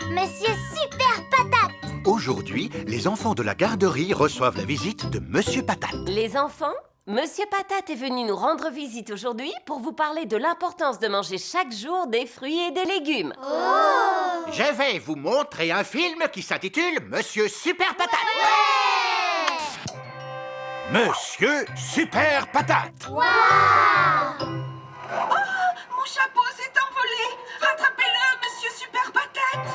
Monsieur Super Patate! Aujourd'hui, les enfants de la garderie reçoivent la visite de Monsieur Patate. Les enfants, Monsieur Patate est venu nous rendre visite aujourd'hui pour vous parler de l'importance de manger chaque jour des fruits et des légumes. Je vais vous montrer un film qui s'intitule Monsieur Super Patate. Monsieur Super Patate. Mon chapeau s'est envolé! Rattrapez-le, monsieur Super Patate!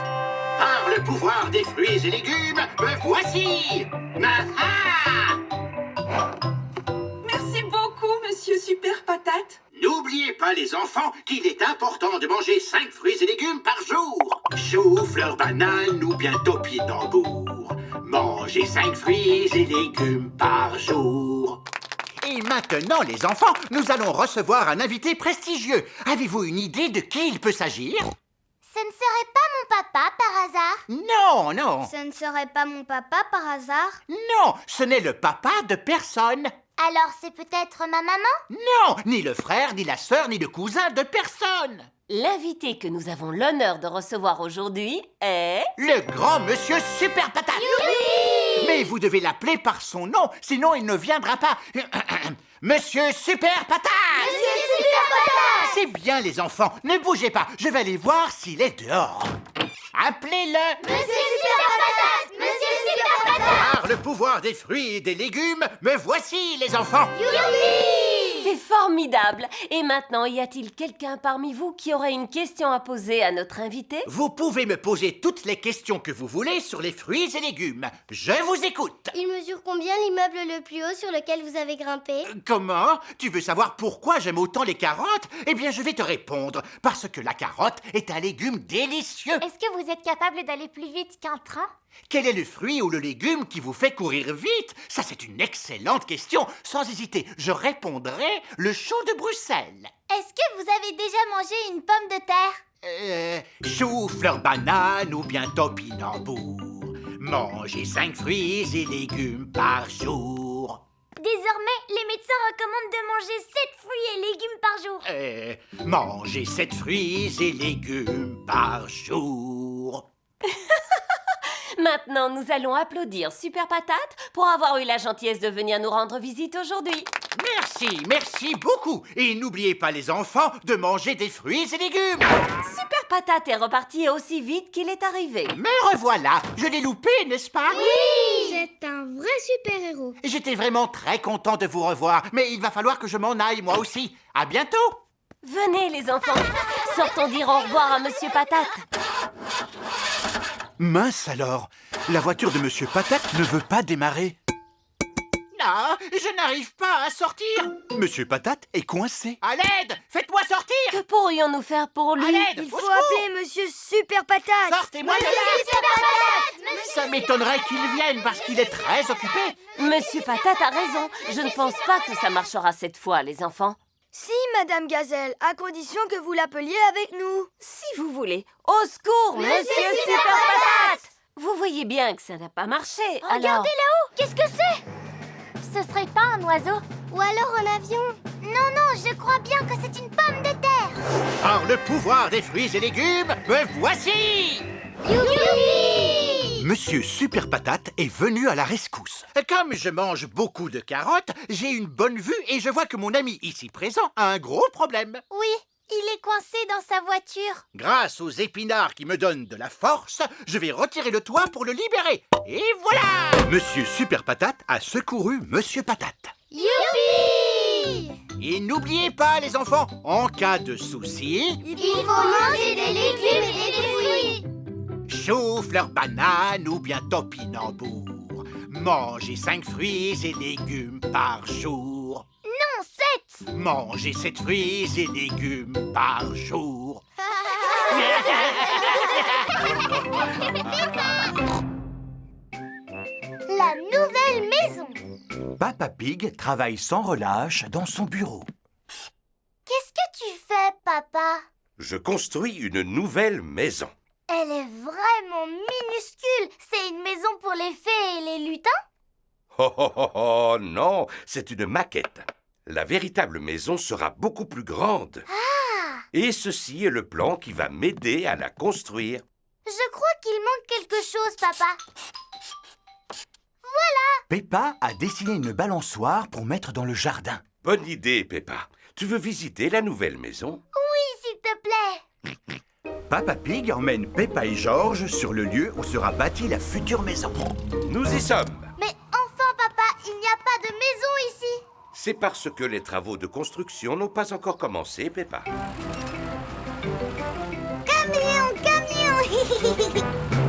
Par le pouvoir des fruits et légumes, me voici. Merci beaucoup, monsieur Super Patate. N'oubliez pas, les enfants, qu'il est important de manger 5 fruits et légumes par jour. Choux, fleurs, bananes ou bien topinambour. Mangez 5 fruits et légumes par jour. Et maintenant, les enfants, nous allons recevoir un invité prestigieux. Avez-vous une idée de qui il peut s'agir? Ce ne serait pas mon papa par hasard? Non, non. Ce ne serait pas mon papa par hasard? Non, ce n'est le papa de personne. Alors c'est peut-être ma maman? Non, ni le frère, ni la sœur, ni le cousin de personne. L'invité que nous avons l'honneur de recevoir aujourd'hui est... Le grand Monsieur Super Patate. Mais vous devez l'appeler par son nom, sinon il ne viendra pas. Monsieur Super Patate. Monsieur Super Patate! C'est bien, les enfants, ne bougez pas, je vais aller voir s'il est dehors. Appelez-le. Monsieur Super Patate! Monsieur Super Patate! Par le pouvoir des fruits et des légumes, me voici, les enfants. C'est formidable! Et maintenant, y a-t-il quelqu'un parmi vous qui aurait une question à poser à notre invité? Vous pouvez me poser toutes les questions que vous voulez sur les fruits et légumes. Je vous écoute. Il mesure combien l'immeuble le plus haut sur lequel vous avez grimpé? Comment? Tu veux savoir pourquoi j'aime autant les carottes? Eh bien, je vais te répondre. Parce que la carotte est un légume délicieux. Est-ce que vous êtes capable d'aller plus vite qu'un train? Quel est le fruit ou le légume qui vous fait courir vite? Ça, c'est une excellente question. Sans hésiter, je répondrai le chou de Bruxelles. Est-ce que vous avez déjà mangé une pomme de terre? Chou, fleur, banane ou bien topinambour. Mangez 5 fruits et légumes par jour. Désormais, les médecins recommandent de manger 7 fruits et légumes par jour. Mangez 7 fruits et légumes par jour. Maintenant, nous allons applaudir Super Patate pour avoir eu la gentillesse de venir nous rendre visite aujourd'hui. Merci beaucoup. Et n'oubliez pas, les enfants, de manger des fruits et légumes. Super Patate est reparti aussi vite qu'il est arrivé. Me revoilà. Je l'ai loupé, n'est-ce pas? Oui! C'est un vrai super-héros. J'étais vraiment très content de vous revoir, mais il va falloir que je m'en aille, moi aussi. À bientôt. Venez, les enfants, sortons dire au revoir à Monsieur Patate. Mince alors, la voiture de Monsieur Patate ne veut pas démarrer. Ah, je n'arrive pas à sortir. Monsieur Patate est coincé. À l'aide! Faites-moi sortir! Que pourrions-nous faire pour lui? À l'aide! Il faut appeler Monsieur Super Patate. Sortez-moi de là! Ça m'étonnerait qu'il vienne parce qu'il est très occupé. Monsieur Patate a raison. Je ne pense pas que ça marchera cette fois, les enfants. Si, Madame Gazelle, à condition que vous l'appeliez avec nous. Si vous voulez. Au secours, Monsieur Super Patate! Vous voyez bien que ça n'a pas marché. Regardez alors... là-haut! Qu'est-ce que c'est? Ce serait pas un oiseau? Ou alors un avion? Non, je crois bien que c'est une pomme de terre! Par le pouvoir des fruits et légumes, me voici! Youpi! Monsieur Super Patate est venu à la rescousse. Comme je mange beaucoup de carottes, j'ai une bonne vue et je vois que mon ami ici présent a un gros problème. Oui, il est coincé dans sa voiture. Grâce aux épinards qui me donnent de la force, je vais retirer le toit pour le libérer. Et voilà! Monsieur Super Patate a secouru Monsieur Patate. Youpi! Et n'oubliez pas, les enfants, en cas de souci, Il faut manger des légumes et des fruits. chou, fleur, banane ou bien topinambour. Mangez 5 fruits et légumes par jour. Non, 7! Mangez 7 fruits et légumes par jour. La nouvelle maison. Papa Pig travaille sans relâche dans son bureau. Qu'est-ce que tu fais, papa? Je construis une nouvelle maison. Elle est vraiment minuscule. C'est une maison pour les fées et les lutins? Oh, oh, oh, oh, non, c'est une maquette. La véritable maison sera beaucoup plus grande. Ah! Et ceci est le plan qui va m'aider à la construire. Je crois qu'il manque quelque chose, papa. Peppa a dessiné une balançoire pour mettre dans le jardin. Bonne idée, Peppa. Tu veux visiter la nouvelle maison? Oui, s'il te plaît. Papa Pig emmène Peppa et George sur le lieu où sera bâtie la future maison. Nous y sommes. Mais enfin, papa, il n'y a pas de maison ici. C'est parce que les travaux de construction n'ont pas encore commencé, Peppa. Camion.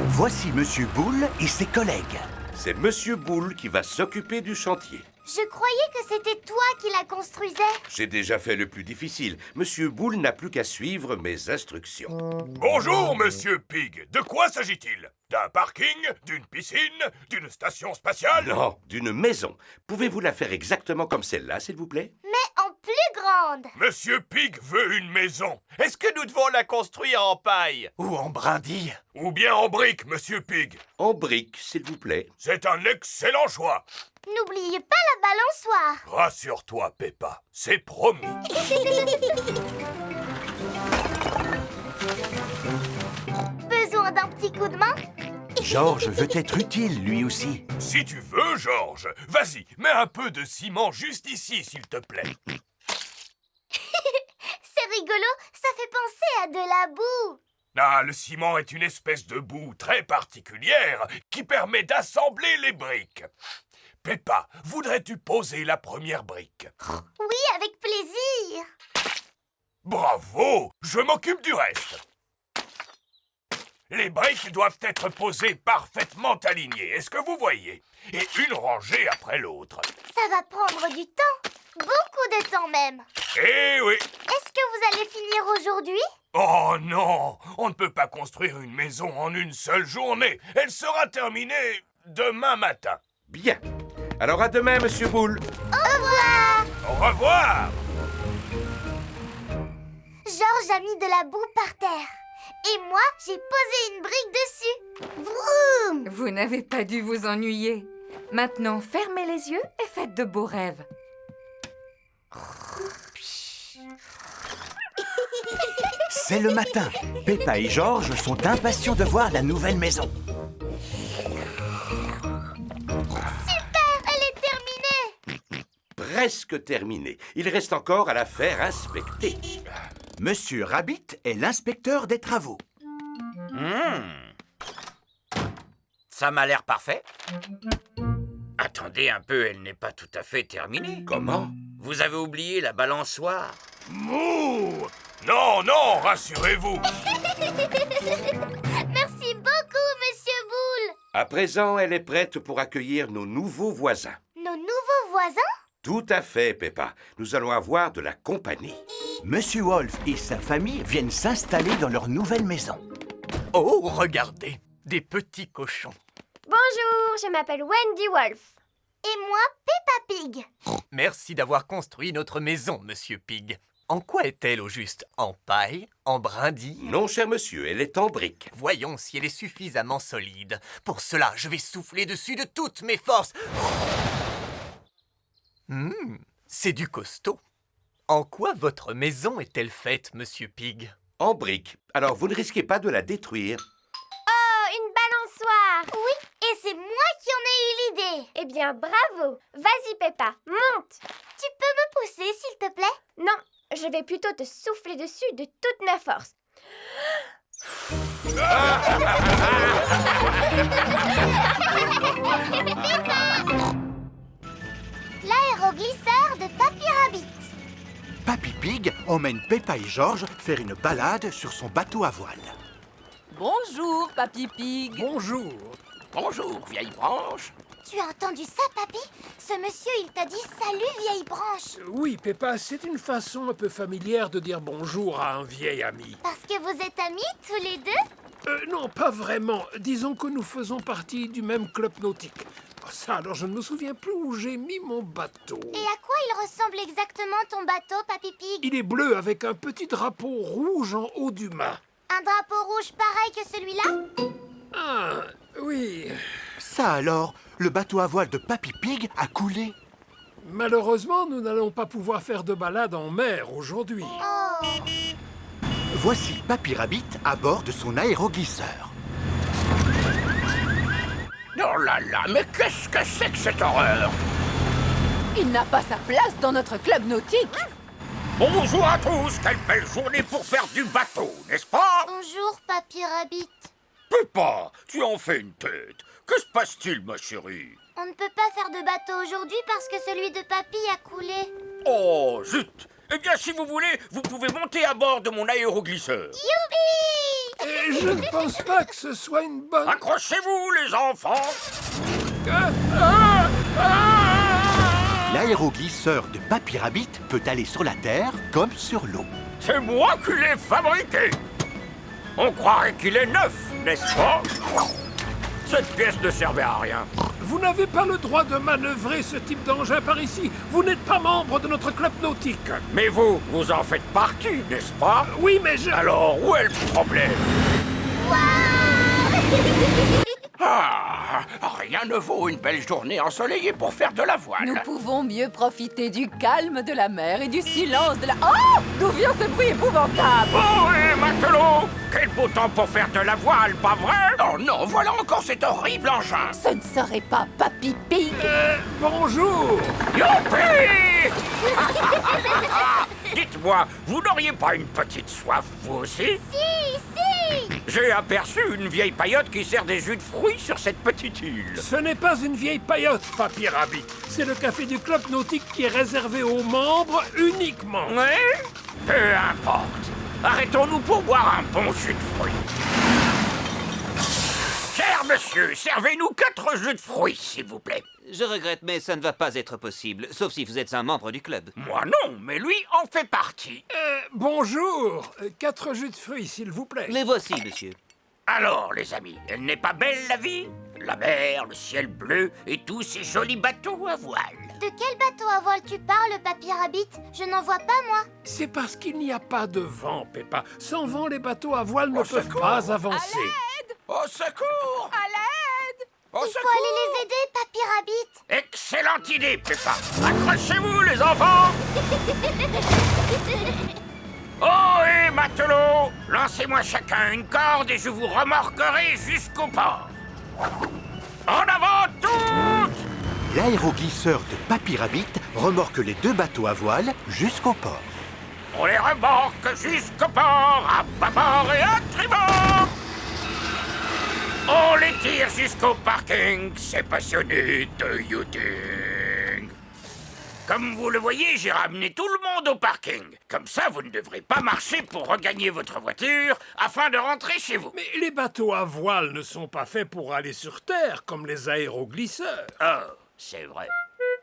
Voici Monsieur Boule et ses collègues. C'est Monsieur Boule qui va s'occuper du chantier. Je croyais que c'était toi qui la construisais. J'ai déjà fait le plus difficile. Monsieur Boule n'a plus qu'à suivre mes instructions. Bonjour, Monsieur Pig. De quoi s'agit-il? D'un parking? D'une piscine? D'une station spatiale? Non, d'une maison. Pouvez-vous la faire exactement comme celle-là, s'il vous plaît? Mais en plus grande. Monsieur Pig veut une maison. Est-ce que nous devons la construire en paille? Ou en brindille? Ou bien en briques, Monsieur Pig? En briques, s'il vous plaît. C'est un excellent choix. N'oubliez pas la balançoire. Rassure-toi, Peppa. C'est promis. Besoin d'un petit coup de main? George veut être utile, lui aussi. Si tu veux, George, vas-y, mets un peu de ciment juste ici, s'il te plaît. C'est rigolo, ça fait penser à de la boue. Ah, le ciment est une espèce de boue très particulière qui permet d'assembler les briques. Peppa, voudrais-tu poser la première brique? Oui, avec plaisir. Bravo! Je m'occupe du reste. Les briques doivent être posées parfaitement alignées, est-ce que vous voyez? Et une rangée après l'autre. Ça va prendre du temps. Beaucoup de temps même. Eh oui! Est-ce que vous allez finir aujourd'hui? Oh non! On ne peut pas construire une maison en une seule journée. Elle sera terminée demain matin. Bien. Alors à demain, Monsieur Boule. Au revoir. Au revoir! Georges a mis de la boue par terre. Et moi, j'ai posé une brique dessus. Vroom! Vous n'avez pas dû vous ennuyer. Maintenant, fermez les yeux et faites de beaux rêves. C'est le matin. Peppa et George sont impatients de voir la nouvelle maison. Super, elle est terminée. Presque terminé. Il reste encore à la faire inspecter. Monsieur Rabbit est l'inspecteur des travaux. Ça m'a l'air parfait. Attendez un peu, elle n'est pas tout à fait terminée. Comment? Vous avez oublié la balançoire. Mouh! Non, non, rassurez-vous. Merci beaucoup, Monsieur Boule. À présent, elle est prête pour accueillir nos nouveaux voisins. Nos nouveaux voisins? Tout à fait, Peppa. Nous allons avoir de la compagnie. Monsieur Wolf et sa famille viennent s'installer dans leur nouvelle maison. Oh, regardez, des petits cochons. Bonjour, je m'appelle Wendy Wolf. Et moi, Peppa Pig. Merci d'avoir construit notre maison, Monsieur Pig. En quoi est-elle au juste? En paille? En brindille? Non, cher monsieur, elle est en briques. Voyons si elle est suffisamment solide. Pour cela, je vais souffler dessus de toutes mes forces. C'est du costaud. En quoi votre maison est-elle faite, Monsieur Pig? En briques. Alors, vous ne risquez pas de la détruire. Oh, une balançoire. Oui, et c'est moi qui en ai eu l'idée. Eh bien, bravo. Vas-y, Peppa, monte. Tu peux me pousser, s'il te plaît? Non, je vais plutôt te souffler dessus de toutes mes forces. L'aéroglisseur de Papy Rabbit. Papy Pig emmène Peppa et George faire une balade sur son bateau à voile. Bonjour, Papy Pig. Bonjour. Bonjour, vieille branche. Tu as entendu ça, Papy? Ce monsieur, il t'a dit « Salut, vieille branche Oui, Peppa, c'est une façon un peu familière de dire bonjour à un vieil ami. » Parce que vous êtes amis, tous les deux? Non, pas vraiment. Disons que nous faisons partie du même club nautique. Oh, ça, alors je ne me souviens plus où j'ai mis mon bateau. Et à quoi il ressemble exactement ton bateau, Papy Pig? Il est bleu avec un petit drapeau rouge en haut du mât. Un drapeau rouge pareil que celui-là? Ah, oui. Ça alors, le bateau à voile de Papy Pig a coulé. Malheureusement, nous n'allons pas pouvoir faire de balade en mer aujourd'hui. Oh. Voici Papy Rabbit à bord de son aéroglisseur. Oh là là, mais qu'est-ce que c'est que cette horreur? Il n'a pas sa place dans notre club nautique. Bonjour à tous, quelle belle journée pour faire du bateau, n'est-ce pas? Bonjour, Papy Rabbit. Peppa, tu en fais une tête. Que se passe-t-il, ma chérie? On ne peut pas faire de bateau aujourd'hui parce que celui de Papy a coulé. Oh, zut! Eh bien, si vous voulez, vous pouvez monter à bord de mon aéroglisseur. Youpi! Et je ne pense pas que ce soit une bonne... Accrochez-vous, les enfants! L'aéroglisseur de Papy Rabbit peut aller sur la terre comme sur l'eau. C'est moi qui l'ai fabriqué! On croirait qu'il est neuf, n'est-ce pas? Cette pièce ne servait à rien. Vous n'avez pas le droit de manœuvrer ce type d'engin par ici. Vous n'êtes pas membre de notre club nautique. Mais vous en faites partie, n'est-ce pas? Oui, mais je... Alors, où est le problème? Ah, rien ne vaut une belle journée ensoleillée pour faire de la voile. Nous pouvons mieux profiter du calme de la mer et du silence de la... Oh! D'où vient ce bruit épouvantable? Oh, et matelot! Quel beau temps pour faire de la voile, pas vrai? Oh non, voilà encore cet horrible engin. Ce ne serait pas Papy Pig? Bonjour. Youpi! Dites-moi, vous n'auriez pas une petite soif, vous aussi? Si! J'ai aperçu une vieille paillote qui sert des jus de fruits sur cette petite île. Ce n'est pas une vieille paillote, Papy Rabbit. C'est le café du club nautique qui est réservé aux membres uniquement. Oui? Peu importe. Arrêtons-nous pour boire un bon jus de fruits. Cher monsieur, servez-nous 4 jus de fruits, s'il vous plaît. Je regrette, mais ça ne va pas être possible, sauf si vous êtes un membre du club. Moi non, mais lui en fait partie. Bonjour. 4 jus de fruits, s'il vous plaît. Les voici, monsieur. Alors, les amis, elle n'est pas belle, la vie? La mer, le ciel bleu et tous ces jolis bateaux à voile. De quel bateau à voile tu parles, Papy Rabbit? Je n'en vois pas, moi. C'est parce qu'il n'y a pas de vent, Peppa. Sans vent, les bateaux à voile ne peuvent pas avancer. Au secours! À l'aide! Au Il faut aller les aider, Papy Rabbit. Excellente idée, Peppa. Accrochez-vous, les enfants. Oh, et matelots, lancez-moi chacun une corde et je vous remorquerai jusqu'au port. En avant toutes! L'aéroglisseur de Papy Rabbit remorque les 2 bateaux à voile jusqu'au port. On les remorque jusqu'au port, à bâbord et à tribord. On les tire jusqu'au parking, c'est passionné de yachting. Comme vous le voyez, j'ai ramené tout le monde au parking. Comme ça, vous ne devrez pas marcher pour regagner votre voiture afin de rentrer chez vous. Mais les bateaux à voile ne sont pas faits pour aller sur terre comme les aéroglisseurs. Oh, c'est vrai.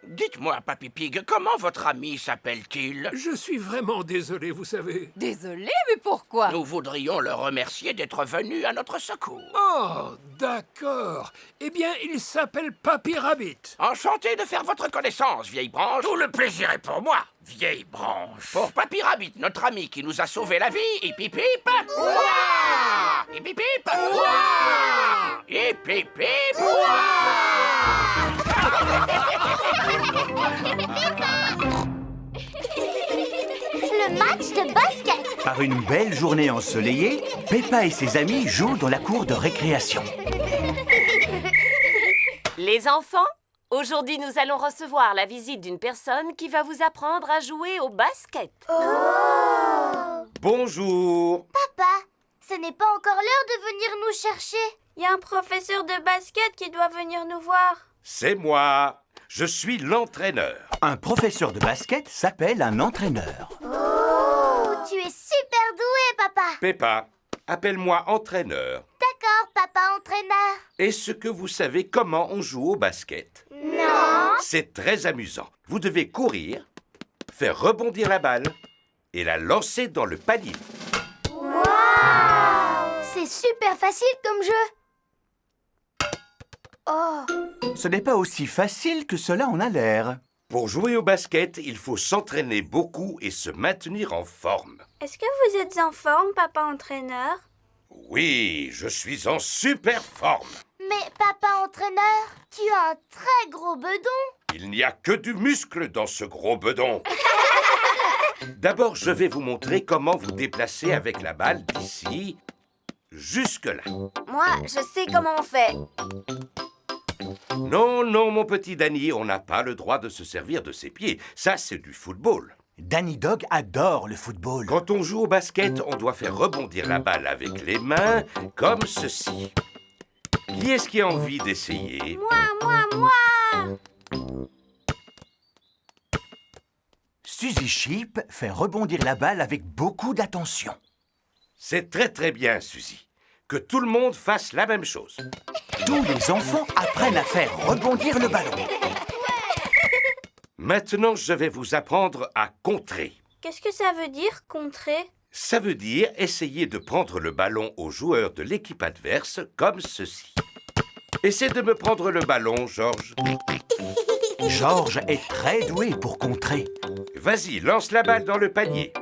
Dites-moi, Papy Pig, comment votre ami s'appelle-t-il? Je suis vraiment désolé, vous savez. Désolé, mais pourquoi? Nous voudrions le remercier d'être venu à notre secours. Oh, d'accord. Eh bien, il s'appelle Papy Rabbit. Enchanté de faire votre connaissance, vieille branche. Tout le plaisir est pour moi, vieille branche. Pour Papy Rabbit, notre ami qui nous a sauvé la vie, hip hip hip. Ouah! Hip hip hip. Ouah! Hip hip hip. Le match de basket. Par une belle journée ensoleillée, Peppa et ses amis jouent dans la cour de récréation. Les enfants, aujourd'hui nous allons recevoir la visite d'une personne qui va vous apprendre à jouer au basket. Bonjour. Papa, ce n'est pas encore l'heure de venir nous chercher. Il y a un professeur de basket qui doit venir nous voir. C'est moi. Je suis l'entraîneur. Un professeur de basket s'appelle un entraîneur. Oh, tu es super doué, papa. Peppa, appelle-moi entraîneur. D'accord, papa entraîneur. Est-ce que vous savez comment on joue au basket? Non. C'est très amusant. Vous devez courir, faire rebondir la balle et la lancer dans le panier. Wow! C'est super facile comme jeu. Oh. Ce n'est pas aussi facile que cela en a l'air. Pour jouer au basket, il faut s'entraîner beaucoup et se maintenir en forme. Est-ce que vous êtes en forme, papa entraîneur? Oui, je suis en super forme. Mais papa entraîneur, tu as un très gros bedon. Il n'y a que du muscle dans ce gros bedon. D'abord, je vais vous montrer comment vous déplacer avec la balle d'ici jusque-là. Moi, je sais comment on fait. Non, non, mon petit Danny, on n'a pas le droit de se servir de ses pieds. Ça, c'est du football. Danny Dog adore le football. Quand on joue au basket, on doit faire rebondir la balle avec les mains, comme ceci. Qui est-ce qui a envie d'essayer? Moi. Suzy Sheep fait rebondir la balle avec beaucoup d'attention. C'est très très bien, Suzy. Que tout le monde fasse la même chose. Tous les enfants apprennent à faire rebondir le ballon. Maintenant, je vais vous apprendre à contrer. Qu'est-ce que ça veut dire, contrer? Ça veut dire essayer de prendre le ballon aux joueurs de l'équipe adverse, comme ceci. Essaie de me prendre le ballon, Georges. Georges est très doué pour contrer. Vas-y, lance la balle dans le panier.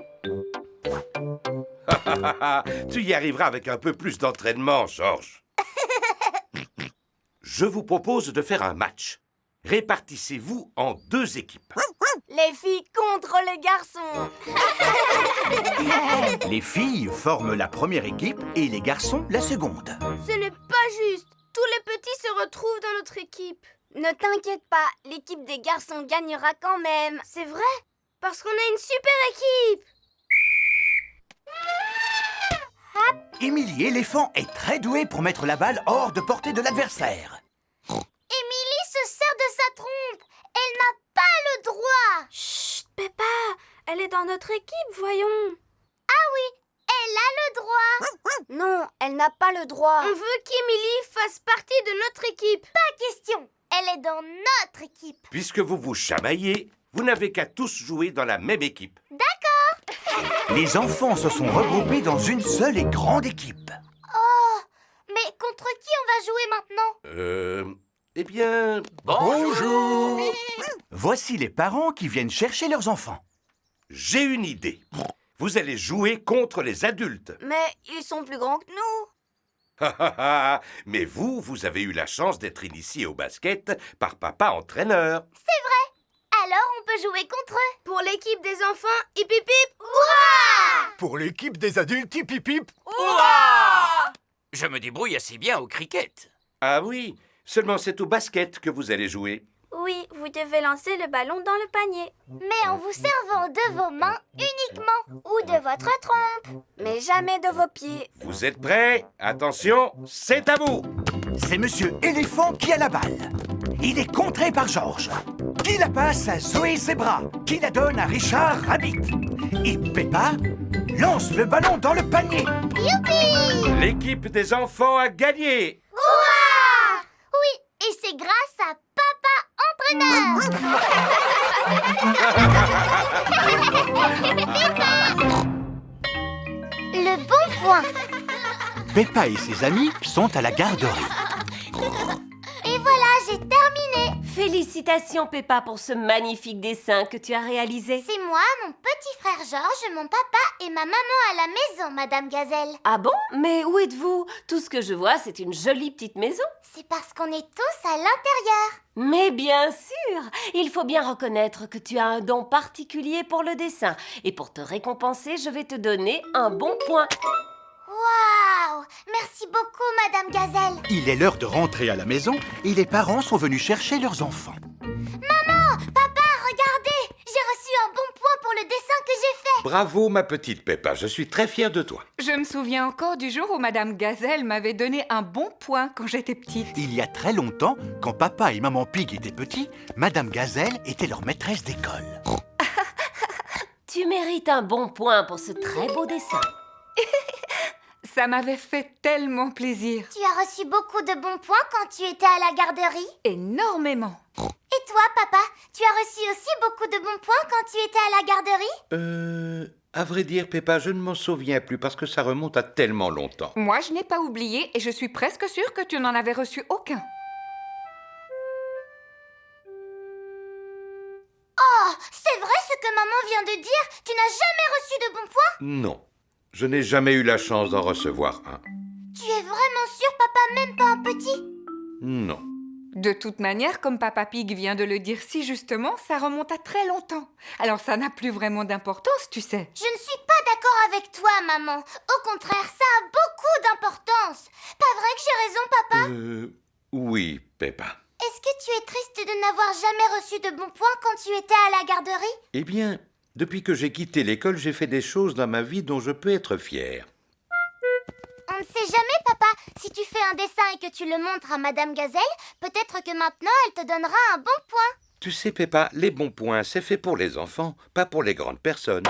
Tu y arriveras avec un peu plus d'entraînement, Georges. Je vous propose de faire un match. Répartissez-vous en 2 équipes. Les filles contre les garçons. Les filles forment la première équipe et les garçons la seconde. Ce n'est pas juste. Tous les petits se retrouvent dans notre équipe. Ne t'inquiète pas, l'équipe des garçons gagnera quand même. C'est vrai, parce qu'on a une super équipe. Émilie Éléphant est très douée pour mettre la balle hors de portée de l'adversaire. Émilie se sert de sa trompe. Elle n'a pas le droit. Chut, Peppa, elle est dans notre équipe, voyons. Ah oui, elle a le droit. Non, elle n'a pas le droit. On veut qu'Émilie fasse partie de notre équipe. Pas question, elle est dans notre équipe. Puisque vous vous chamaillez, vous n'avez qu'à tous jouer dans la même équipe. D'accord. Les enfants se sont regroupés dans une seule et grande équipe. Oh, mais contre qui on va jouer maintenant? Eh bien... Bonjour. Voici les parents qui viennent chercher leurs enfants. J'ai une idée. Vous allez jouer contre les adultes. Mais ils sont plus grands que nous. Mais vous avez eu la chance d'être initié au basket par papa entraîneur. C'est vrai. Alors on peut jouer contre eux. Pour l'équipe des enfants, hip hip hip, hurrah! Pour l'équipe des adultes, hip hip hip. Ouah! Je me débrouille assez bien au cricket. Ah oui, seulement c'est au basket que vous allez jouer. Oui, vous devez lancer le ballon dans le panier. Mais en vous servant de vos mains uniquement, ou de votre trompe. Mais jamais de vos pieds. Vous êtes prêts? Attention, c'est à vous! C'est Monsieur Éléphant qui a la balle. Il est contré par Georges, qui la passe à Zoé Zebra, qui la donne à Richard Rabbit. Et Peppa lance le ballon dans le panier. Youpi! L'équipe des enfants a gagné! Hurrah! Oui, et c'est grâce à Papa Entraîneur! Le bon point! Peppa et ses amis sont à la garderie. Et voilà, j'ai terminé! Félicitations, Peppa, pour ce magnifique dessin que tu as réalisé. C'est moi, mon petit frère Georges, mon papa et ma maman à la maison, Madame Gazelle. Ah bon? Mais où êtes-vous? Tout ce que je vois, c'est une jolie petite maison. C'est parce qu'on est tous à l'intérieur. Mais bien sûr! Il faut bien reconnaître que tu as un don particulier pour le dessin. Et pour te récompenser, je vais te donner un bon point. Waouh! Merci beaucoup, Madame Gazelle. Il est l'heure de rentrer à la maison et les parents sont venus chercher leurs enfants. Maman! Papa, regardez! J'ai reçu un bon point pour le dessin que j'ai fait. Bravo, ma petite Peppa, je suis très fier de toi. Je me souviens encore du jour où Madame Gazelle m'avait donné un bon point quand j'étais petite. Il y a très longtemps, quand papa et maman Pig étaient petits, Madame Gazelle était leur maîtresse d'école. Tu mérites un bon point pour ce très beau dessin. Ça m'avait fait tellement plaisir. Tu as reçu beaucoup de bons points quand tu étais à la garderie? Énormément. Et toi, papa, tu as reçu aussi beaucoup de bons points quand tu étais à la garderie? À vrai dire, Peppa, je ne m'en souviens plus parce que ça remonte à tellement longtemps. Moi, je n'ai pas oublié et je suis presque sûre que tu n'en avais reçu aucun. Oh, c'est vrai ce que maman vient de dire? Tu n'as jamais reçu de bons points? Non, je n'ai jamais eu la chance d'en recevoir un. Tu es vraiment sûr, papa, même pas un petit? Non. De toute manière, comme Papa Pig vient de le dire si justement, ça remonte à très longtemps. Alors ça n'a plus vraiment d'importance, tu sais. Je ne suis pas d'accord avec toi, maman. Au contraire, ça a beaucoup d'importance. Pas vrai que j'ai raison, papa? Oui, Peppa. Est-ce que tu es triste de n'avoir jamais reçu de bons points quand tu étais à la garderie? Eh bien, depuis que j'ai quitté l'école, j'ai fait des choses dans ma vie dont je peux être fier. On ne sait jamais, papa. Si tu fais un dessin et que tu le montres à Madame Gazelle, peut-être que maintenant elle te donnera un bon point. Tu sais, Peppa, les bons points, c'est fait pour les enfants, pas pour les grandes personnes.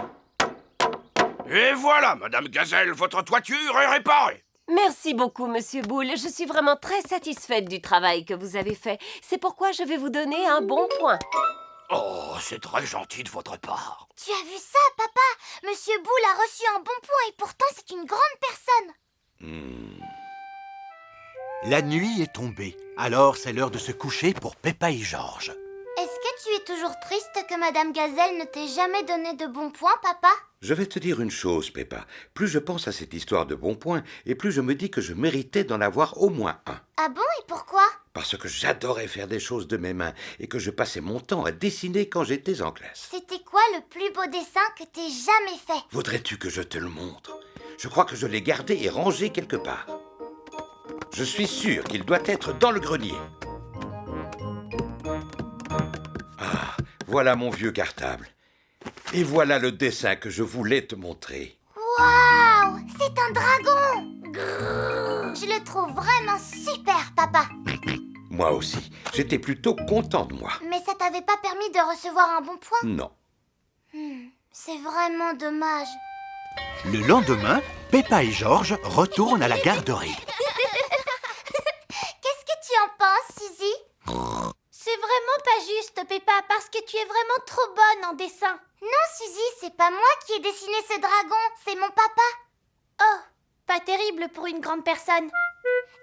Et voilà, Madame Gazelle, votre toiture est réparée. Merci beaucoup, Monsieur Boule. Je suis vraiment très satisfaite du travail que vous avez fait. C'est pourquoi je vais vous donner un bon point. Oh, c'est très gentil de votre part. Tu as vu ça, papa? Monsieur Boule a reçu un bon point et pourtant c'est une grande personne. La nuit est tombée, alors c'est l'heure de se coucher pour Peppa et Georges. Est-ce que tu es toujours triste que Madame Gazelle ne t'ait jamais donné de bons points, papa? Je vais te dire une chose, Peppa. Plus je pense à cette histoire de bons points, et plus je me dis que je méritais d'en avoir au moins un. Ah bon, et pourquoi? Parce que j'adorais faire des choses de mes mains, et que je passais mon temps à dessiner quand j'étais en classe. C'était quoi le plus beau dessin que t'aies jamais fait? Voudrais-tu que je te le montre? Je crois que je l'ai gardé et rangé quelque part. Je suis sûr qu'il doit être dans le grenier. Ah, voilà mon vieux cartable. Et voilà le dessin que je voulais te montrer. Waouh! C'est un dragon! Grrr. Je le trouve vraiment super, papa. Moi aussi, j'étais plutôt content de moi. Mais ça t'avait pas permis de recevoir un bon point? Non. C'est vraiment dommage. Le lendemain, Peppa et Georges retournent à la garderie. Qu'est-ce que tu en penses, Suzy? C'est vraiment pas juste, Peppa, parce que tu es vraiment trop bonne en dessin. Non, Suzy, c'est pas moi qui ai dessiné ce dragon, c'est mon papa. Oh, pas terrible pour une grande personne.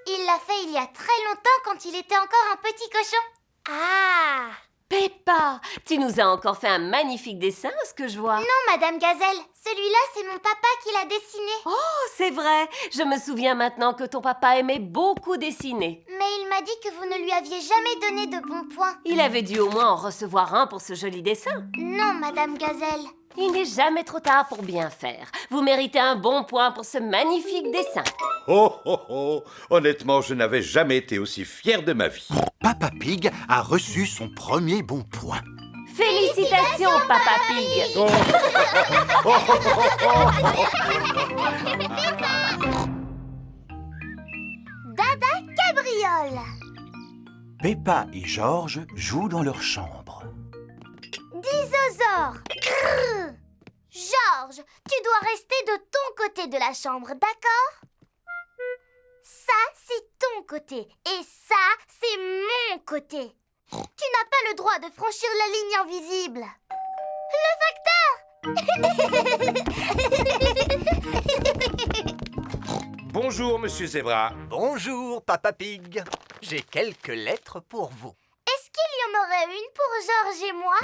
Il l'a fait il y a très longtemps quand il était encore un petit cochon. Ah! Peppa, tu nous as encore fait un magnifique dessin, ce que je vois. Non, Madame Gazelle, celui-là, c'est mon papa qui l'a dessiné. Oh, c'est vrai. Je me souviens maintenant que ton papa aimait beaucoup dessiner. Mais il m'a dit que vous ne lui aviez jamais donné de bons points. Il avait dû au moins en recevoir un pour ce joli dessin. Non, Madame Gazelle. Il n'est jamais trop tard pour bien faire. Vous méritez un bon point pour ce magnifique dessin. Oh, oh, oh! Honnêtement, je n'avais jamais été aussi fier de ma vie. Papa Pig a reçu son premier bon point. Félicitations, Papa Pig! Dada cabriole. Peppa et Georges jouent dans leur chambre. Dinosaure. Grrr. Georges, tu dois rester de ton côté de la chambre, d'accord? Ça, c'est ton côté. Et ça, c'est mon côté. Tu n'as pas le droit de franchir la ligne invisible. Le facteur! Bonjour, Monsieur Zebra. Bonjour, Papa Pig. J'ai quelques lettres pour vous. Est-ce qu'il y en aurait une pour Georges et moi?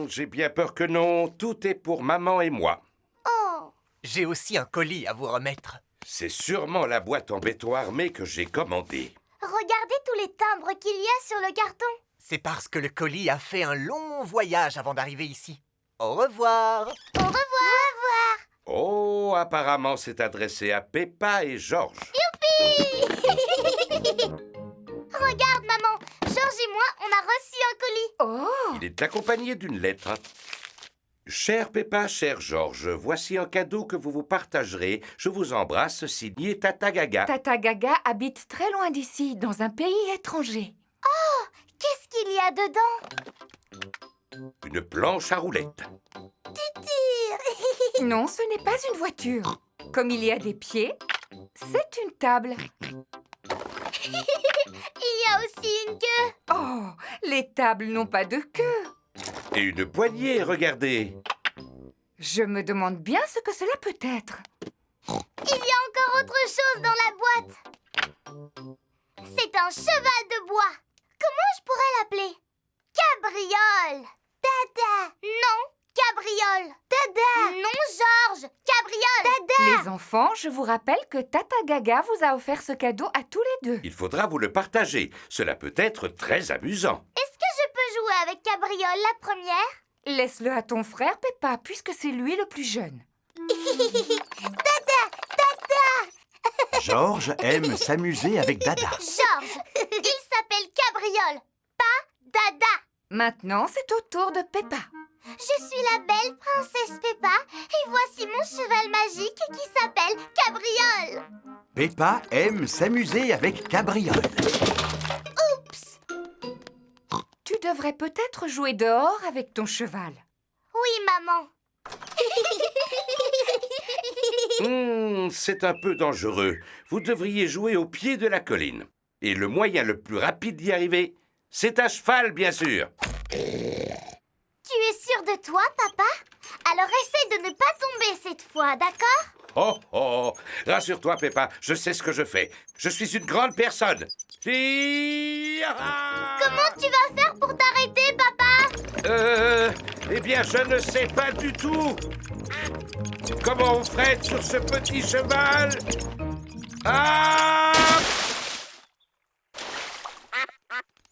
J'ai bien peur que non. Tout est pour maman et moi. Oh! J'ai aussi un colis à vous remettre. C'est sûrement la boîte en béton armé que j'ai commandée. Regardez tous les timbres qu'il y a sur le carton. C'est parce que le colis a fait un long voyage avant d'arriver ici. Au revoir. Au revoir. Oh, apparemment c'est adressé à Peppa et Georges. Youpi! Regarde, maman. Georges et moi, on a reçu un colis. Oh! Il est accompagné d'une lettre. Chère Peppa, cher Georges, voici un cadeau que vous vous partagerez. Je vous embrasse, signé Tata Gaga. Tata Gaga habite très loin d'ici, dans un pays étranger. Oh! Qu'est-ce qu'il y a dedans? Une planche à roulettes. Non, ce n'est pas une voiture. Comme il y a des pieds, c'est une table. Il y a aussi une queue. Oh, les tables n'ont pas de queue. Et une poignée, regardez. Je me demande bien ce que cela peut être. Il y a encore autre chose dans la boîte. C'est un cheval de bois. Comment je pourrais l'appeler? Cabriole. Dada. Non, cabriole. Dada. Non, Georges. Cabriole. Dada. Les enfants, je vous rappelle que Tata Gaga vous a offert ce cadeau à tous les deux. Il faudra vous le partager. Cela peut être très amusant. Est-ce que je peux jouer avec Cabriole la première? Laisse-le à ton frère, Peppa, puisque c'est lui le plus jeune. Dada. Dada. Georges aime s'amuser avec Dada. Georges, il s'appelle Cabriole, pas Dada. Maintenant, c'est au tour de Peppa. Je suis la belle princesse Peppa et voici mon cheval magique qui s'appelle Cabriole. Peppa aime s'amuser avec Cabriole. Oups. Tu devrais peut-être jouer dehors avec ton cheval. Oui, maman. C'est un peu dangereux. Vous devriez jouer au pied de la colline. Et le moyen le plus rapide d'y arriver, c'est à cheval, bien sûr. Tu es sûr de toi, papa? Alors essaye de ne pas tomber cette fois, d'accord? Oh, oh, rassure-toi, Peppa, je sais ce que je fais. Je suis une grande personne. Comment tu vas faire pour t'arrêter, papa? Eh bien, je ne sais pas du tout. Comment on freine sur ce petit cheval? Ah!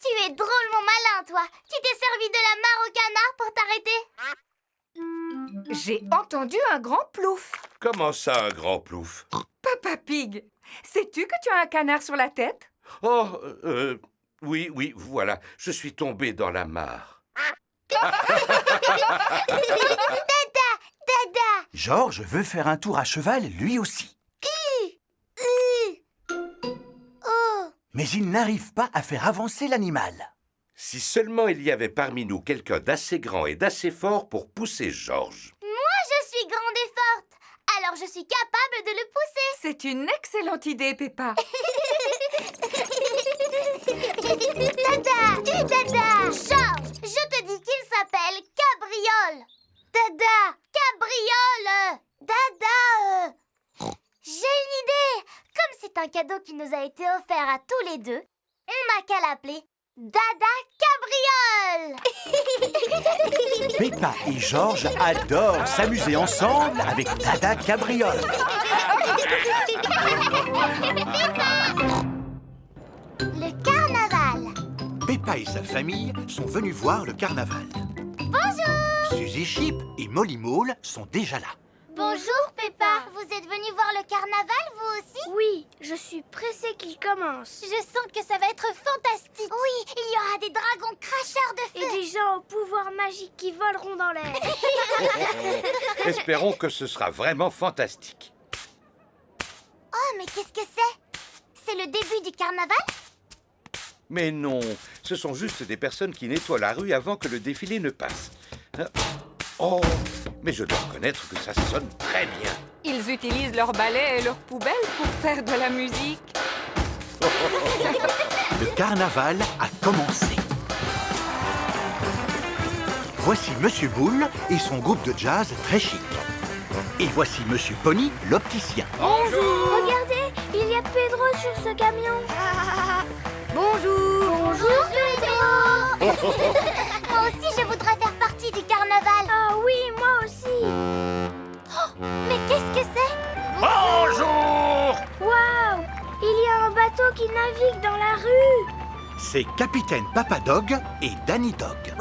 Tu es drôlement malin, toi. Tu t'es servi de la mare au canard pour t'arrêter? J'ai entendu un grand plouf. Comment ça, un grand plouf? Papa Pig, sais-tu que tu as un canard sur la tête? Oh, oui, voilà. Je suis tombé dans la mare. Dada. Georges veut faire un tour à cheval, lui aussi. Oh. Mais il n'arrive pas à faire avancer l'animal. Si seulement il y avait parmi nous quelqu'un d'assez grand et d'assez fort pour pousser Georges. Moi, je suis grande et forte. Alors, je suis capable de le pousser. C'est une excellente idée, Peppa. Dada. Dada. Georges, je te dis qu'il s'appelle Cabriole. Dada. Cabriole. Dada. J'ai une idée. Comme c'est un cadeau qui nous a été offert à tous les deux, on n'a qu'à l'appeler Dada Cabriole. Peppa et Georges adorent s'amuser ensemble avec Dada Cabriole. Le carnaval. Peppa et sa famille sont venus voir le carnaval. Bonjour. Suzy Chip et Molly Maule sont déjà là. Bonjour Peppa. Vous êtes venue voir le carnaval, vous aussi? Oui, je suis pressée qu'il commence. Je sens que ça va être fantastique. Oui, il y aura des dragons cracheurs de feu. Et des gens au pouvoir magique qui voleront dans l'air. Espérons que ce sera vraiment fantastique. Oh, mais qu'est-ce que c'est? C'est le début du carnaval? Mais non, ce sont juste des personnes qui nettoient la rue avant que le défilé ne passe. Oh, mais je dois reconnaître que ça sonne très bien. Ils utilisent leurs balais et leurs poubelles pour faire de la musique. Le carnaval a commencé. Voici Monsieur Boule et son groupe de jazz très chic. Et voici Monsieur Pony, l'opticien. Bonjour. Regardez, il y a Pedro sur ce camion. Bonjour. Bonjour Pedro. Moi aussi, je voudrais faire partie du carnaval. Ah oui, moi aussi. Oh, mais qu'est-ce que c'est? Bonjour. Waouh, il y a un bateau qui navigue dans la rue. C'est Capitaine Papa Dog et Danny Dog.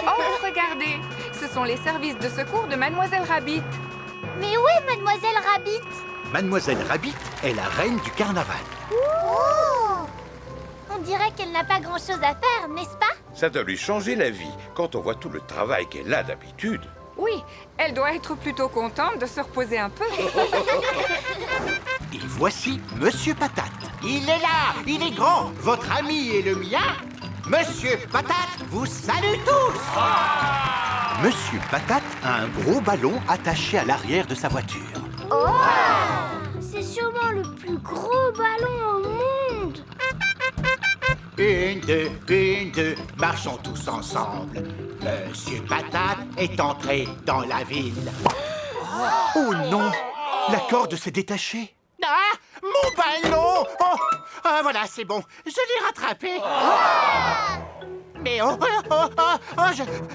Oh, regardez, ce sont les services de secours de Mademoiselle Rabbit. Mais où est Mademoiselle Rabbit? Mademoiselle Rabbit est la reine du carnaval. Oh! On dirait qu'elle n'a pas grand-chose à faire, n'est-ce pas? Ça doit lui changer la vie quand on voit tout le travail qu'elle a d'habitude. Oui, elle doit être plutôt contente de se reposer un peu. Et voici Monsieur Patate. Il est là, il est grand, votre ami et le mien. Monsieur Patate vous salue tous. Monsieur Patate a un gros ballon attaché à l'arrière de sa voiture. Oh! C'est sûrement le plus gros ballon au monde. Une, deux, marchons tous ensemble. Monsieur Patate est entré dans la ville. Oh non, la corde s'est détachée. Ah, mon ballon! Oh, ah, voilà, c'est bon, je l'ai rattrapé. Mais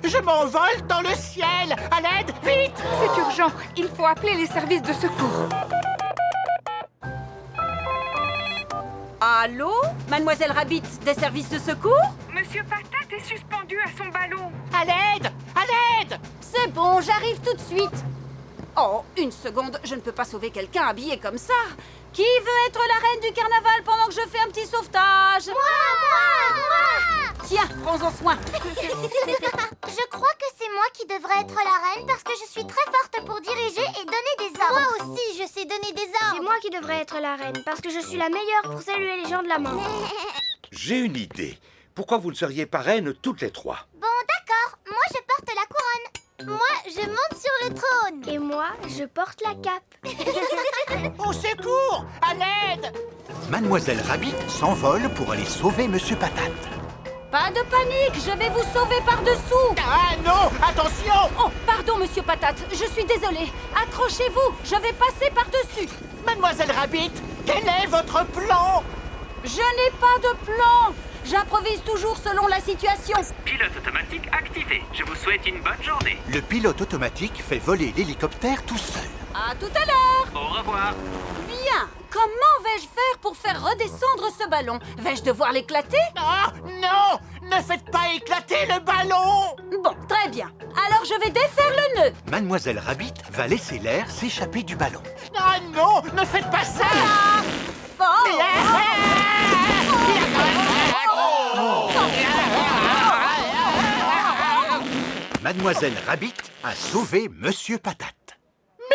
je m'envole dans le ciel. À l'aide, vite! C'est urgent, il faut appeler les services de secours. Allô? Mademoiselle Rabbit, des services de secours? Monsieur Patate est suspendu à son ballon. À l'aide! À l'aide! C'est bon, j'arrive tout de suite. Oh, une seconde, je ne peux pas sauver quelqu'un habillé comme ça. Qui veut être la reine du carnaval pendant que je fais un petit sauvetage? Moi! Tiens, prends-en soin. Je crois que c'est moi qui devrais être la reine parce que je suis très forte pour diriger et donner des ordres. Moi aussi, je sais donner des ordres. C'est moi qui devrais être la reine, parce que je suis la meilleure pour saluer les gens de la main. J'ai une idée. Pourquoi vous ne seriez pas reines toutes les trois? Bon, d'accord. Moi, je porte la couronne. Moi, je monte sur le trône. Et moi, je porte la cape. Au secours! À l'aide! Mademoiselle Rabbit s'envole pour aller sauver Monsieur Patate. Pas de panique, je vais vous sauver par-dessous. Ah non! Attention! Oh, pardon, Monsieur Patate, je suis désolée. Accrochez-vous, je vais passer par-dessus. Mademoiselle Rabbit, quel est votre plan? Je n'ai pas de plan. J'improvise toujours selon la situation. Pilote automatique activé. Je vous souhaite une bonne journée. Le pilote automatique fait voler l'hélicoptère tout seul. À tout à l'heure. Au revoir. Bien. Comment vais-je faire pour faire redescendre ce ballon? Vais-je devoir l'éclater? Ah non! Ne faites pas éclater le ballon! Bon, très bien. Alors je vais défaire le nœud. Mademoiselle Rabbit va laisser l'air s'échapper du ballon. Ah non! Ne faites pas ça! Mademoiselle Rabbit a sauvé Monsieur Patate.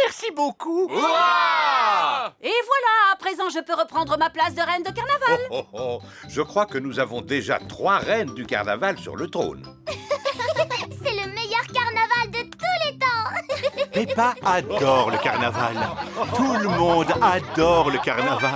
Merci beaucoup! Et voilà, à présent je peux reprendre ma place de reine de carnaval. Oh, oh, oh. Je crois que nous avons déjà 3 reines du carnaval sur le trône. C'est le meilleur carnaval de tous les temps. Peppa adore le carnaval. Tout le monde adore le carnaval.